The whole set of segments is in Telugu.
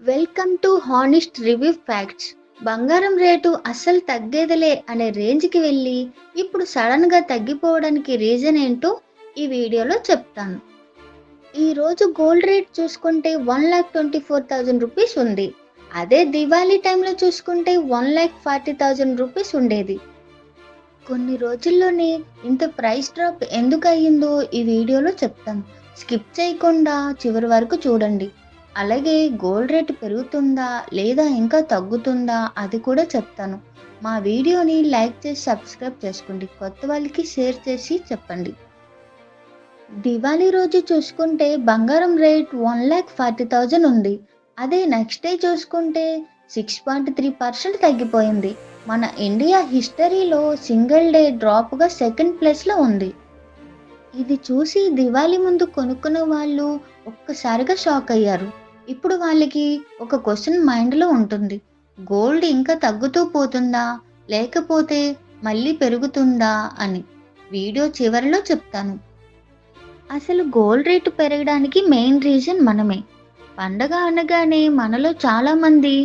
Welcome to honest review facts. బంగారం రేటు అస్సలు తగ్గేదిలే అనే రేంజ్కి వెళ్ళి ఇప్పుడు సడన్గా తగ్గిపోవడానికి రీజన్ ఏంటో ఈ వీడియోలో చెప్తాను. ఈరోజు గోల్డ్ రేట్ చూసుకుంటే 1,24,000 రూపీస్ ఉంది. అదే దివాళీ టైంలో చూసుకుంటే 1,40,000 రూపీస్ ఉండేది. కొన్ని రోజుల్లోనే ఇంత ప్రైస్ డ్రాప్ ఎందుకు అయ్యిందో ఈ వీడియోలో చెప్తాను. స్కిప్ చేయకుండా చివరి వరకు చూడండి. అలాగే గోల్డ్ రేట్ పెరుగుతుందా లేదా ఇంకా తగ్గుతుందా అది కూడా చెప్తాను. మా వీడియోని లైక్ చేసి సబ్స్క్రైబ్ చేసుకోండి. కొత్త వాళ్ళకి షేర్ చేసి చెప్పండి. దివాళీ రోజు చూసుకుంటే బంగారం రేట్ 1,40,000 ఉంది. అదే నెక్స్ట్ డే చూసుకుంటే 6.3% తగ్గిపోయింది. మన ఇండియా హిస్టరీలో సింగిల్ డే డ్రాప్గా సెకండ్ ప్లేస్లో ఉంది. ఇది చూసి దివాళీ ముందు కొనుక్కున్న వాళ్ళు ఒక్కసారిగా షాక్ అయ్యారు. ఇప్పుడు వాళ్ళకి ఒక క్వశ్చన్ మైండ్లో ఉంటుంది. గోల్డ్ ఇంకా తగ్గుతూ పోతుందా లేకపోతే మళ్ళీ పెరుగుతుందా అని. వీడియో చివరిలో చెప్తాను. అసలు గోల్డ్ రేటు పెరగడానికి మెయిన్ రీజన్ మనమే. పండగ అనగానే మనలో చాలా మంది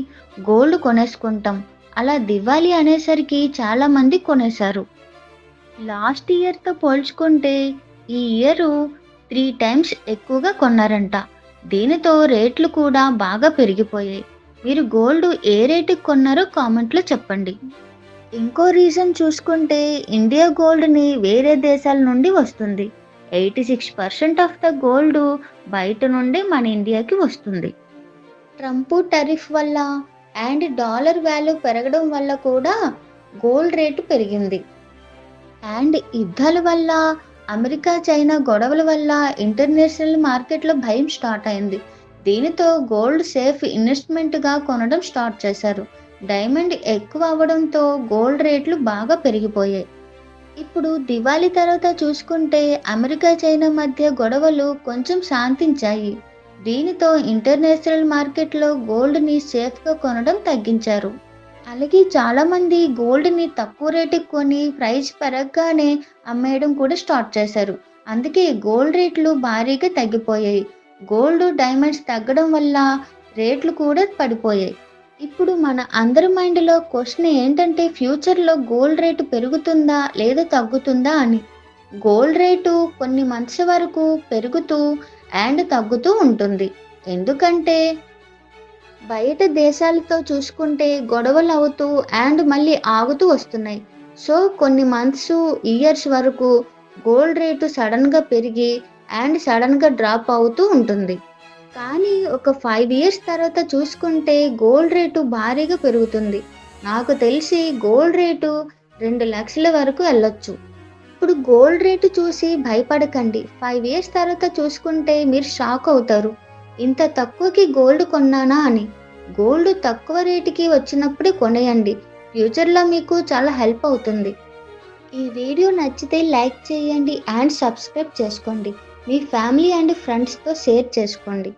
గోల్డ్ కొనేసుకుంటాం. అలా దివాళీ అనేసరికి చాలా మంది కొనేశారు. లాస్ట్ ఇయర్తో పోల్చుకుంటే ఈ ఇయర్ 3 టైమ్స్ ఎక్కువగా కొన్నారంట. దీనితో రేట్లు కూడా బాగా పెరిగిపోయాయి. మీరు గోల్డ్ ఏ రేటుకి కొన్నారో కామెంట్లో చెప్పండి. ఇంకో రీజన్ చూసుకుంటే ఇండియా గోల్డ్ని వేరే దేశాల నుండి వస్తుంది. 86% ఆఫ్ ద గోల్డ్ బయట నుండి మన ఇండియాకి వస్తుంది. ట్రంప్ టరిఫ్ వల్ల అండ్ డాలర్ వాల్యూ పెరగడం వల్ల కూడా గోల్డ్ రేటు పెరిగింది. అండ్ యుద్ధాల వల్ల అమెరికా చైనా గొడవల వల్ల ఇంటర్నేషనల్ మార్కెట్లో భయం స్టార్ట్ అయింది. దీనితో గోల్డ్ సేఫ్ ఇన్వెస్ట్మెంట్గా కొనడం స్టార్ట్ చేశారు. డైమండ్ ఎక్కువ అవ్వడంతో గోల్డ్ రేట్లు బాగా పెరిగిపోయాయి. ఇప్పుడు దివాళీ తర్వాత చూసుకుంటే అమెరికా చైనా మధ్య గొడవలు కొంచెం శాంతించాయి. దీనితో ఇంటర్నేషనల్ మార్కెట్లో గోల్డ్ని సేఫ్గా కొనడం తగ్గించారు. అలాగే చాలామంది గోల్డ్ని తక్కువ రేటుకి కొని ప్రైస్ పెరగగానే అమ్మేయడం కూడా స్టార్ట్ చేశారు. అందుకే గోల్డ్ రేట్లు భారీగా తగ్గిపోయాయి. గోల్డ్ డైమండ్స్ తగ్గడం వల్ల రేట్లు కూడా పడిపోయాయి. ఇప్పుడు మన అందరి మైండ్లో క్వశ్చన్ ఏంటంటే ఫ్యూచర్లో గోల్డ్ రేటు పెరుగుతుందా లేదా తగ్గుతుందా అని. గోల్డ్ రేటు కొన్ని మంత్స్ వరకు పెరుగుతూ అండ్ తగ్గుతూ ఉంటుంది. ఎందుకంటే బయట దేశాలతో చూసుకుంటే గొడవలు అవుతూ అండ్ మళ్ళీ ఆగుతూ వస్తున్నాయి. సో కొన్ని మంత్స్ ఇయర్స్ వరకు గోల్డ్ రేటు సడన్గా పెరిగి అండ్ సడన్గా డ్రాప్ అవుతూ ఉంటుంది. కానీ ఒక 5 ఇయర్స్ తర్వాత చూసుకుంటే గోల్డ్ రేటు భారీగా పెరుగుతుంది. నాకు తెలిసి గోల్డ్ రేటు 2 లక్షల వరకు వెళ్ళొచ్చు. ఇప్పుడు గోల్డ్ రేటు చూసి భయపడకండి. 5 ఇయర్స్ తర్వాత చూసుకుంటే మీరు షాక్ అవుతారు. ఇంత తక్కువకి గోల్డ్ కొన్నానా అని. గోల్డ్ తక్కువ రేటుకి వచ్చినప్పుడే కొనేయండి. ఫ్యూచర్లో మీకు చాలా హెల్ప్ అవుతుంది. ఈ వీడియో నచ్చితే లైక్ చేయండి అండ్ సబ్స్క్రైబ్ చేసుకోండి. మీ ఫ్యామిలీ అండ్ ఫ్రెండ్స్తో షేర్ చేసుకోండి.